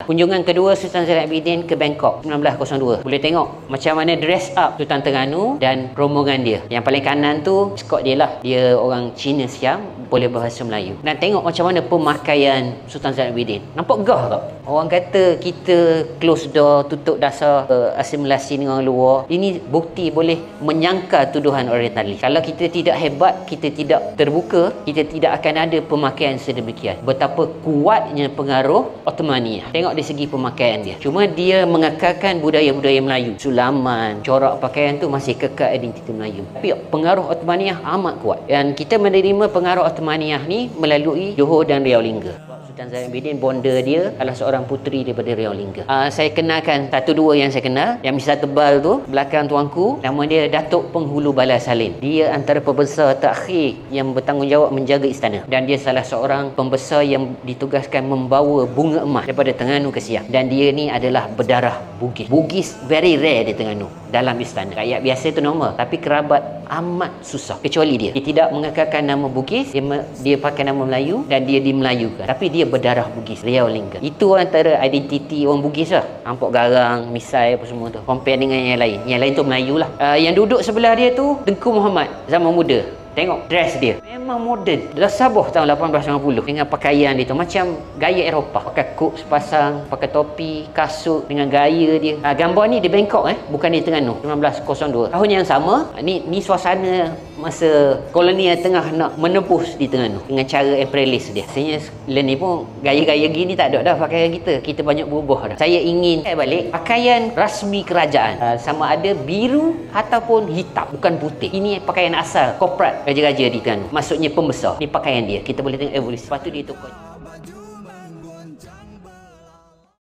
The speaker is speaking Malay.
Kunjungan kedua Sultan Zainal Abidin ke Bangkok 1902. Boleh tengok macam mana dress up Sultan Terengganu dan rombongan dia. Yang paling kanan tu escort dia lah. Dia orang Cina Siam, boleh bahasa Melayu. Dan tengok macam mana pemakaian Sultan Zainal Abidin. Nampak gah tak? Orang kata kita close door, tutup dasar, asimilasi dengan orang luar. Ini bukti boleh menyangkal tuduhan orientalis. Kalau kita tidak hebat, kita tidak terbuka, kita tidak akan ada pemakaian sedemikian. Betapa kuatnya pengaruh Ottomania. Tengok dari segi pemakaian dia. Cuma dia mengekalkan budaya-budaya Melayu. Sulaman, corak pakaian tu masih kekal identiti Melayu. Tapi pengaruh Ottomania amat kuat. Dan kita menerima pengaruh Ottomania ni melalui Johor dan Riau Lingga. Sultan Zainal Abidin, bonda dia adalah seorang puteri daripada Riau Lingga. Saya kenalkan satu dua yang saya kenal. Yang misal tebal tu, belakang tuanku, nama dia Datuk Penghulu Balai Salim. Dia antara pembesar terakhir yang bertanggungjawab menjaga istana. Dan dia salah seorang pembesar yang ditugaskan membawa bunga emas daripada Terengganu ke Siam. Dan dia ni adalah berdarah Bugis. Bugis very rare di Terengganu dalam istana. Rakyat biasa tu normal, tapi kerabat amat susah. Kecuali dia. Dia tidak mengekalkan nama Bugis, dia pakai nama Melayu dan dia dimelayukan. Tapi dia berdarah Bugis, Riau Lingga. Itu antara identiti orang Bugis lah. Ampok Garang, Misai apa semua tu. Compare dengan yang lain. Yang lain tu Melayu lah. Yang duduk sebelah dia tu Tengku Muhammad zaman muda. Tengok dress dia. Memang moden. Dah Sabah tahun 1890 dengan pakaian dia tu macam gaya Eropah. Pakai kok sepasang, pakai topi, kasut dengan gaya dia. Gambar ni di Bangkok bukan di Terengganu 1902. Tahun yang sama, ni suasana masa kolonial tengah nak menebus di Terengganu dengan cara imperialis dia. Sebenarnya lain ni pun gaya-gaya gini tak ada dah pakaian kita. Kita banyak berubah dah. Saya ingin balik pakaian rasmi kerajaan. Sama ada biru ataupun hitam, bukan putih. Ini pakaian asal korporat raja-raja di Terengganu. Maksudnya pembesar. Ni pakaian dia. Kita boleh tengok evolusi. Lepas tu dia tukar.